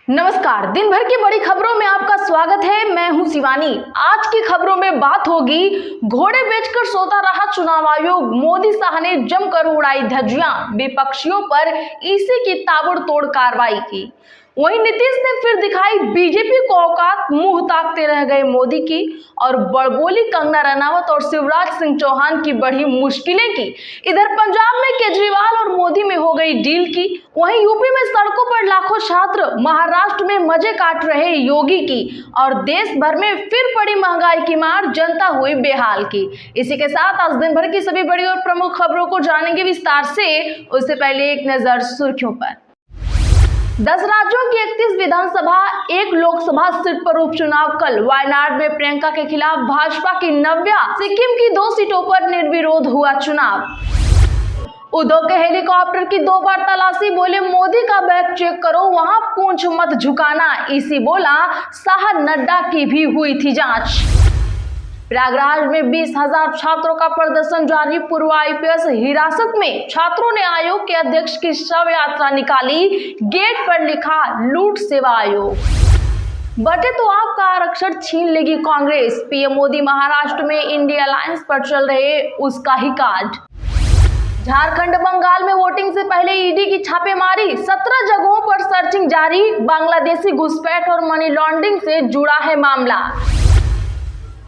नमस्कार, दिन भर की बड़ी खबरों में आपका स्वागत है। मैं हूं शिवानी। आज की खबरों में बात होगी, घोड़े बेचकर सोता रहा चुनाव आयोग, मोदी शाह ने जमकर उड़ाई धज्जियां, विपक्षियों पर ईसी की ताबड़तोड़ कार्रवाई की। वहीं नीतीश ने फिर दिखाई बीजेपी को औकात, मुंह ताकते रह गए मोदी की, और बड़बोली कंगना रनावत और शिवराज सिंह चौहान की बढ़ी मुश्किलें की। इधर पंजाब में केजरीवाल और मोदी में हो गई डील की। वहीं यूपी में सड़कों पर लाखों छात्र, महाराष्ट्र में मजे काट रहे योगी की, और देश भर में फिर पड़ी महंगाई की मार, जनता हुई बेहाल की। इसी के साथ आज दिन भर की सभी बड़ी और प्रमुख खबरों को जानेंगे विस्तार से। उससे पहले एक नजर सुर्खियों पर। 10 राज्यों की 31 विधानसभा, 1 लोकसभा सीट पर उपचुनाव कल। वायनाड में प्रियंका के खिलाफ भाजपा की नव्या, सिक्किम की 2 सीटों पर निर्विरोध हुआ चुनाव। उद्धव के हेलीकॉप्टर की 2 बार तलाशी, बोले मोदी का बैग चेक करो, वहां पूंछ मत झुकाना। ईसी बोला, शाह नड्डा की भी हुई थी जांच। प्रयागराज में 20,000 छात्रों का प्रदर्शन जारी। पूर्व आईपीएस हिरासत में छात्रों ने आयोग के अध्यक्ष की शव यात्रा निकाली। गेट पर लिखा, लूट सेवा आयोग। बटे तो आपका आरक्षण छीन लेगी कांग्रेस। पीएम मोदी महाराष्ट्र में इंडिया अलायंस पर चल रहे उसका ही कार्ड। झारखंड बंगाल में वोटिंग से पहले ईडी की छापेमारी, 17 जगहों पर सर्चिंग जारी। बांग्लादेशी घुसपैठ और मनी लॉन्ड्रिंग से जुड़ा है मामला।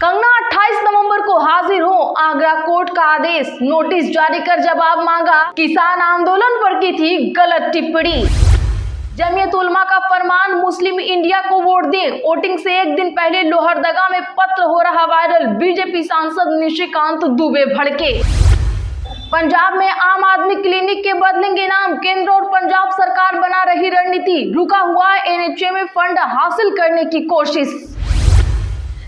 कंगना 28 नवंबर को हाजिर हो, आगरा कोर्ट का आदेश। नोटिस जारी कर जवाब मांगा, किसान आंदोलन पर की थी गलत टिप्पणी। जमीयत उलमा का फरमान, मुस्लिम इंडिया को वोट दें। वोटिंग से एक दिन पहले लोहरदगा में पत्र हो रहा वायरल। बीजेपी सांसद निशिकांत दुबे भड़के। पंजाब में आम आदमी क्लिनिक के बदलेंगे नाम। केंद्र और पंजाब सरकार बना रही रणनीति। रुका हुआ एनएचए में फंड हासिल करने की कोशिश।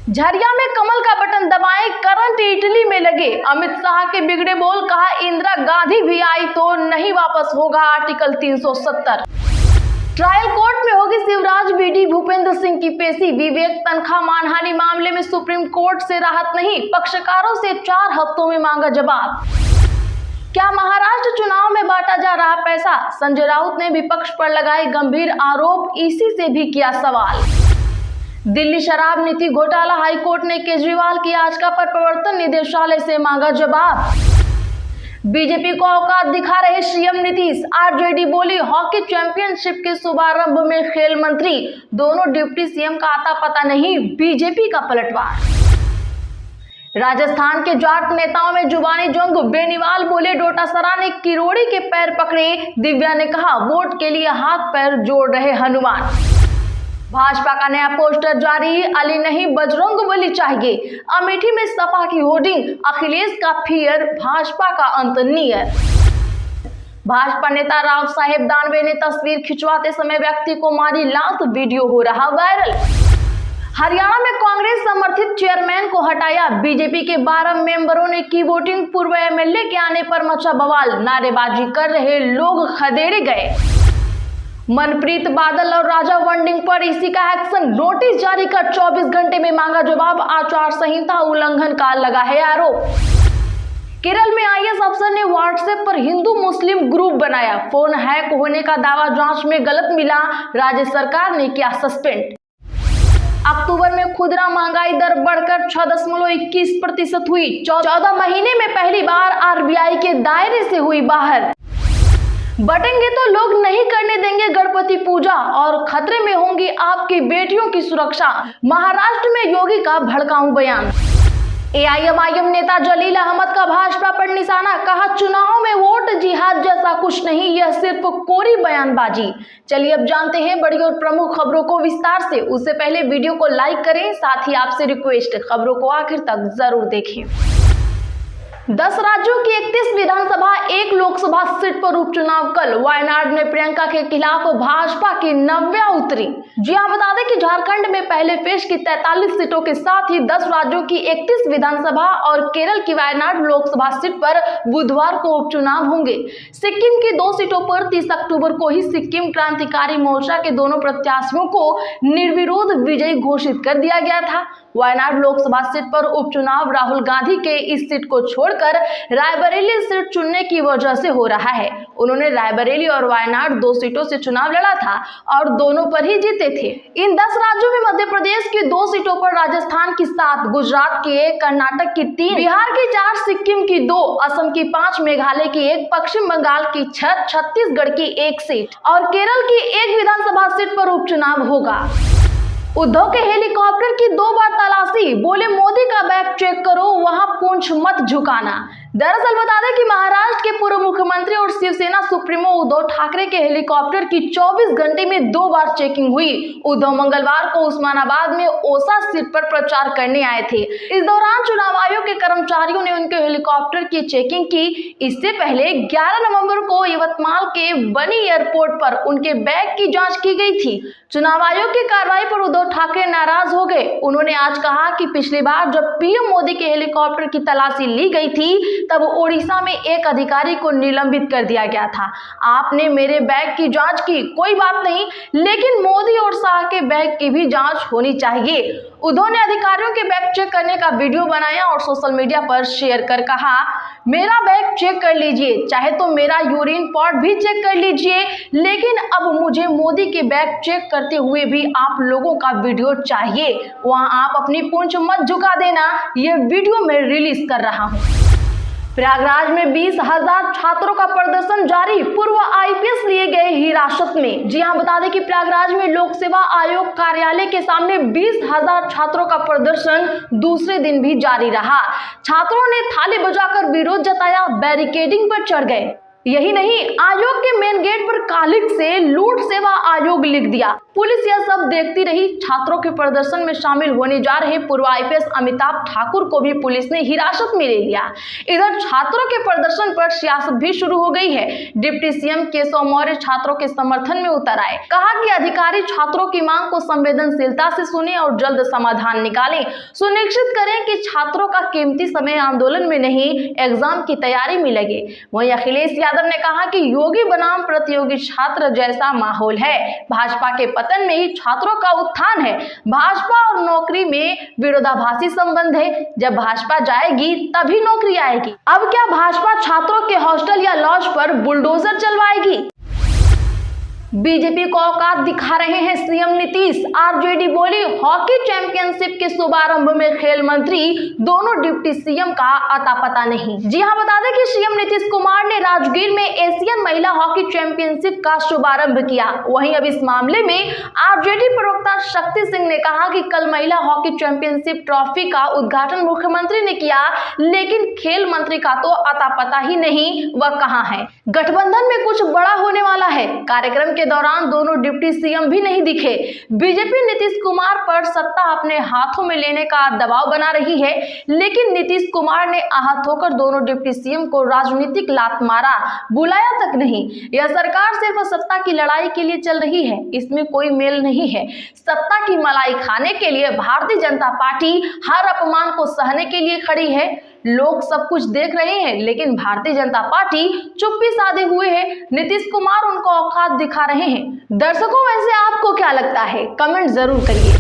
झरिया में कमल का बटन दबाएं, करंट इटली में लगे। अमित शाह के बिगड़े बोल, कहा इंदिरा गांधी भी आई तो नहीं वापस होगा आर्टिकल 370। ट्रायल कोर्ट में होगी शिवराज बीडी भूपेंद्र सिंह की पेशी। विवेक तनखा मानहानि मामले में सुप्रीम कोर्ट से राहत नहीं, पक्षकारों से 4 हफ्तों में मांगा जवाब। क्या महाराष्ट्र चुनाव में बांटा जा रहा पैसा? संजय राउत ने विपक्ष पर लगाए गंभीर आरोप, ईसी से भी किया सवाल। दिल्ली शराब नीति घोटाला, हाईकोर्ट ने केजरीवाल की याचिका पर प्रवर्तन निदेशालय से मांगा जवाब। बीजेपी को औकात दिखा रहे सीएम नीतीश। आरजेडी बोली, हॉकी चैंपियनशिप के शुभारंभ में खेल मंत्री। दोनों डिप्टी सीएम का आता पता नहीं, बीजेपी का पलटवार। राजस्थान के जाट नेताओं में जुबानी जंग। बेनीवाल बोले, डोटासरा ने किरोड़ी के पैर पकड़े। दिव्या ने कहा, वोट के लिए हाथ पैर जोड़ रहे हनुमान। भाजपा का नया पोस्टर जारी, अली नहीं बजरंगबली चाहिए। अमेठी में सपा की होर्डिंग, अखिलेश का फियर, भाजपा का अंत नियर। भाजपा नेता राव साहेब दानवे ने तस्वीर खिंचवाते समय व्यक्ति को मारी लात, वीडियो हो रहा वायरल। हरियाणा में कांग्रेस समर्थित चेयरमैन को हटाया। बीजेपी के 12 मेंबरों ने की वोटिंग। पूर्व एमएलए के आने पर मचा बवाल, नारेबाजी कर रहे लोग खदेड़े गए। मनप्रीत बादल और राजा वंडिंग पर इसी का एक्शन। नोटिस जारी कर 24 घंटे में मांगा जवाब। आचार संहिता उल्लंघन का लगा है आरोप। केरल में आईएएस अफसर ने व्हाट्सएप पर हिंदू मुस्लिम ग्रुप बनाया। फोन हैक होने का दावा जांच में गलत मिला, राज्य सरकार ने किया सस्पेंड। अक्टूबर में खुदरा महंगाई दर बढ़कर 6.21% हुई। 14 महीने में पहली बार आरबीआई के दायरे से हुई बाहर। बटेंगे तो लोग नहीं करने देंगे गणपति पूजा, और खतरे में होंगी आपकी बेटियों की सुरक्षा। महाराष्ट्र में योगी का भड़काऊ बयान। एआईएमआईएम नेता जलील अहमद का भाजपा पर निशाना, कहा चुनाव में वोट जिहाद जैसा कुछ नहीं, यह सिर्फ कोरी बयानबाजी। चलिए अब जानते हैं बड़ी और प्रमुख खबरों को विस्तार से। उससे पहले वीडियो को लाइक करें, साथ ही आपसे रिक्वेस्ट, खबरों को आखिर तक जरूर देखें। 10 राज्यों की 31 विधानसभा, 1 लोकसभा सीट पर उपचुनाव कल। वायनाड में प्रियंका के खिलाफ भाजपा की नव्या उतरी। जी हां, बता दें कि झारखंड में पहले फेज की 43 सीटों के साथ ही 10 राज्यों की 31 विधानसभा और केरल की वायनाड लोकसभा सीट पर बुधवार को उपचुनाव होंगे। सिक्किम की 2 सीटों पर 30 अक्टूबर को ही सिक्किम क्रांतिकारी मोर्चा के दोनों प्रत्याशियों को निर्विरोध विजयी घोषित कर दिया गया था। वायनाड लोकसभा सीट पर उपचुनाव राहुल गांधी के इस सीट को छोड़कर छोड़कर रायबरेली सीट चुनने की वजह से हो रहा है। उन्होंने रायबरेली और वायनाड 2 सीटों से चुनाव लड़ा था और दोनों पर ही जीते थे। इन 10 राज्यों में मध्य प्रदेश की 2 सीटों पर, राजस्थान की 7, गुजरात की 1, कर्नाटक की 3, बिहार की 4, सिक्किम की 2, असम की 5, मेघालय की 1, पश्चिम बंगाल की 6, छत्तीसगढ़ की 1 सीट और केरल की 1 विधानसभा सीट पर उपचुनाव होगा। उद्धव के हेलीकॉप्टर की 2 बार तलाशी, बोले मोदी का बैग चेक करो, वहां पूंछ मत झुकाना। दरअसल बता दें कि महाराष्ट्र के पूर्व मुख्यमंत्री और शिवसेना सुप्रीमो उद्धव ठाकरे के हेलीकॉप्टर की 24 घंटे में 2 बार चेकिंग हुई। उद्धव मंगलवार को उस्मानाबाद में ओसा सीट पर प्रचार करने आए थे। इस दौरान चुनाव आयोग के कर्मचारियों ने उनके हेलीकॉप्टर की चेकिंग की। इससे पहले 11 नवंबर को यवतमाल के बनी एयरपोर्ट पर उनके बैग की जांच की गई थी। चुनाव आयोग की कार्रवाई पर उद्धव ठाकरे नाराज हो गए। उन्होंने आज कहा कि पिछली बार जब पीएम मोदी के हेलीकॉप्टर की तलाशी ली गई थी तब ओडिशा में एक अधिकारी को निलंबित कर दिया गया था। आपने मेरे बैग की जांच की, कोई बात नहीं, लेकिन मोदी और शाह के बैग की भी जांच होनी चाहिए। उद्धव ने अधिकारियों के बैग चेक करने का वीडियो बनाया और सोशल मीडिया पर शेयर कर कहा, मेरा बैग चेक कर लीजिए, चाहे तो मेरा यूरिन पॉट भी चेक कर लीजिए, लेकिन अब मुझे मोदी के बैग चेक करते हुए भी आप लोगों का वीडियो चाहिए। वहां आप अपनी पूंछ मत झुका देना, ये वीडियो मैं रिलीज कर रहा हूं। प्रयागराज में 20,000 छात्रों का प्रदर्शन जारी, पूर्व आईपीएस लिए गए हिरासत में। जी हां, बता दें कि प्रयागराज में लोक सेवा आयोग कार्यालय के सामने 20,000 छात्रों का प्रदर्शन दूसरे दिन भी जारी रहा। छात्रों ने थाली बजाकर विरोध जताया, बैरिकेडिंग पर चढ़ गए। यही नहीं, आयोग के मेन गेट पर कालिक से लूट सेवा आयोग लिख दिया। पुलिस यह सब देखती रही। छात्रों के प्रदर्शन में शामिल होने जा रहे पूर्व आईपीएस अमिताभ ठाकुर को भी पुलिस ने हिरासत में ले लिया। इधर छात्रों के प्रदर्शन पर सियासत भी शुरू हो गई है। डिप्टी सीएम केशव मौर्य छात्रों के समर्थन में उतर आए, कहा कि अधिकारी छात्रों की मांग को संवेदनशीलता से सुने और जल्द समाधान निकालें। सुनिश्चित करें कि छात्रों का कीमती समय आंदोलन में नहीं, एग्जाम की तैयारी में लगे। वहीं अखिलेश यादव ने कहा कि योगी बनाम प्रतियोगी छात्र जैसा माहौल है। भाजपा के पतन में ही छात्रों का उत्थान है। भाजपा और नौकरी में विरोधाभासी संबंध है। जब भाजपा जाएगी तभी नौकरी आएगी। अब क्या भाजपा छात्रों के हॉस्टल या लॉज पर बुलडोजर चलवाएगी? बीजेपी को औकात दिखा रहे हैं सीएम नीतीश। आरजेडी बोली, हॉकी चैंपियनशिप के शुभारंभ में खेल मंत्री, दोनों डिप्टी सीएम का अता पता नहीं। जी हां, बता दें कि सीएम नीतीश कुमार ने राजगीर में एशियन महिला हॉकी चैंपियनशिप का शुभारंभ किया। वहीं अब इस मामले में आरजेडी प्रवक्ता शक्ति सिंह ने कहा कि कल महिला हॉकी चैंपियनशिप ट्रॉफी का उद्घाटन मुख्यमंत्री ने किया, लेकिन खेल मंत्री का तो अता पता ही नहीं, वह कहां है। गठबंधन में कुछ बड़ा होने वाला है। कार्यक्रम के दौरान दोनों डिप्टी सीएम भी नहीं दिखे। बीजेपी नीतीश कुमार पर सत्ता अपने हाथों में लेने का दबाव बना रही है, लेकिन नीतीश कुमार ने आहत होकर दोनों डिप्टी सीएम को राजनीतिक लात मारा, बुलाया तक नहीं। यह सरकार सिर्फ सत्ता की लड़ाई के लिए चल रही है, इसमें कोई मेल नहीं है। सत्ता की मलाई खाने के लिए भारतीय जनता पार्टी हर अपमान को सहने के लिए खड़ी है। लोग सब कुछ देख रहे हैं, लेकिन भारतीय जनता पार्टी चुप्पी साधे हुए है। नीतीश कुमार उनको औकात दिखा रहे हैं। दर्शकों, वैसे आपको क्या लगता है? कमेंट जरूर करिए।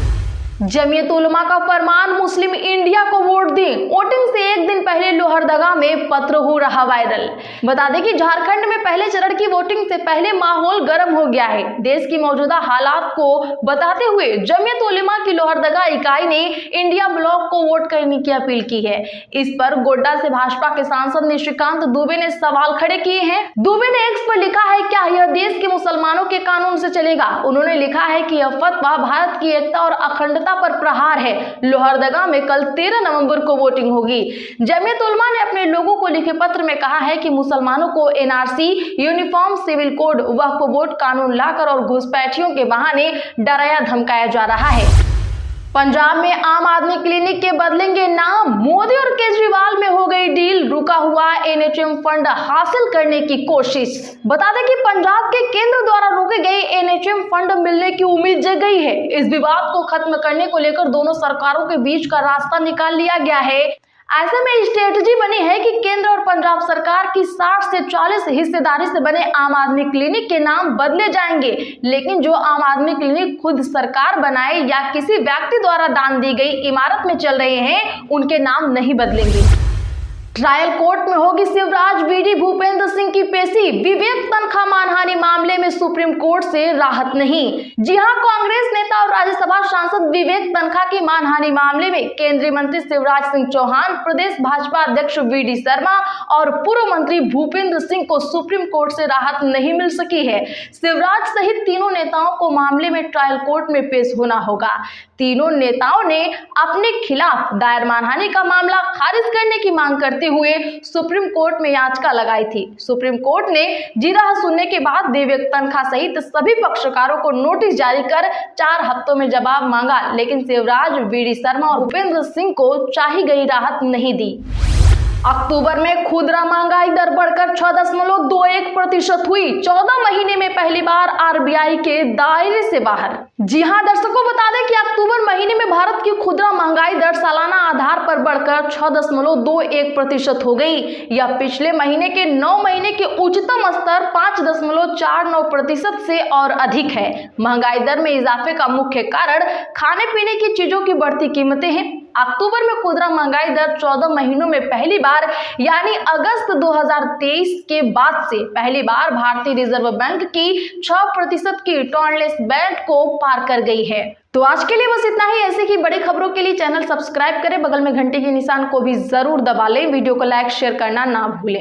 जमीयत उलमा का फरमान, मुस्लिम इंडिया को वोट दें। वोटिंग से एक दिन पहले लोहरदगा में पत्र हो रहा वायरल। बता दें कि झारखंड में पहले चरण की वोटिंग से पहले माहौल गर्म हो गया है। देश की मौजूदा हालात को बताते हुए जमीयत उलमा की लोहरदगा इकाई ने इंडिया ब्लॉक को वोट करने की अपील की है। इस पर गोड्डा से भाजपा के सांसद निशिकांत दुबे ने सवाल खड़े किए हैं। दुबे ने एक्स पर लिखा है, क्या यह देश के मुसलमानों के कानून से चलेगा? उन्होंने लिखा है कि यह फतवा भारत की एकता और अखंडता पर प्रहार है। लोहरदगा में कल 13 नवंबर को वोटिंग होगी। जमीयत उलमा ने अपने लोगों को लिखे पत्र में कहा है कि मुसलमानों को एनआरसी, यूनिफॉर्म सिविल कोड, वक्फ बोर्ड कानून लाकर और घुसपैठियों के बहाने डराया धमकाया जा रहा है। पंजाब में आम आदमी क्लिनिक के बदलेंगे नाम। मोदी और केजरीवाल में हो गई डील, रुका हुआ एनएचएम फंड हासिल करने की कोशिश। बता दें कि पंजाब के केंद्र द्वारा रोके गए एनएचएम फंड मिलने की उम्मीद जग गई है। इस विवाद को खत्म करने को लेकर दोनों सरकारों के बीच का रास्ता निकाल लिया गया है। ऐसे में स्ट्रेटजी बनी है कि केंद्र और पंजाब सरकार की 60 से 40 हिस्सेदारी से बने आम आदमी क्लिनिक के नाम बदले जाएंगे, लेकिन जो आम आदमी क्लिनिक खुद सरकार बनाए या किसी व्यक्ति द्वारा दान दी गई इमारत में चल रहे हैं, उनके नाम नहीं बदलेंगे। ट्रायल कोर्ट में होगी शिवराज बीडी भूपेंद्र सिंह की पेशी। विवेक तनखा मानहानि मामले में सुप्रीम कोर्ट से राहत नहीं। जी हां, कांग्रेस नेता और राज्यसभा सांसद विवेक तनखा की मानहानि मामले में केंद्रीय मंत्री शिवराज सिंह चौहान, प्रदेश भाजपा अध्यक्ष वी.डी. शर्मा और पूर्व मंत्री भूपेंद्र सिंह को सुप्रीम कोर्ट से राहत नहीं मिल सकी है। शिवराज सहित तीनों नेताओं को मामले में ट्रायल कोर्ट में पेश होना होगा। तीनों नेताओं ने अपने खिलाफ दायर मानहानि का मामला खारिज करने की मांग करते हुए सुप्रीम कोर्ट में याचिका लगाई थी। सुप्रीम कोर्ट ने जिरह सुनने के बाद विवेक तनखा सहित सभी पक्षकारों को नोटिस जारी कर 4 हफ्तों में जवाब मांगा, लेकिन शिवराज, वी.डी. शर्मा और भूपेंद्र सिंह को चाही गई राहत नहीं दी। अक्टूबर में खुदरा महंगाई दर बढ़कर 6.21% हुई। 14 महीने में पहली बार आरबीआई के दायरे से बाहर। जी हां दर्शकों, बता दें कि अक्टूबर महीने में भारत की खुदरा महंगाई दर सालाना आधार पर बढ़कर 6.21% हो गई। यह पिछले महीने के 9 महीने के उच्चतम स्तर 5.49% से और अधिक है। महंगाई दर में इजाफे का मुख्य कारण खाने पीने की चीजों की बढ़ती कीमतें हैं। अक्टूबर में खुदरा महंगाई दर 14 महीनों में पहली बार यानी अगस्त 2023 के बाद से पहली बार भारतीय रिजर्व बैंक की 6% की टर्नलेस बैंड को पार कर गई है। तो आज के लिए बस इतना ही। ऐसे की बड़ी खबरों के लिए चैनल सब्सक्राइब करें, बगल में घंटे के निशान को भी जरूर दबा लें। वीडियो को लाइक शेयर करना ना भूलें।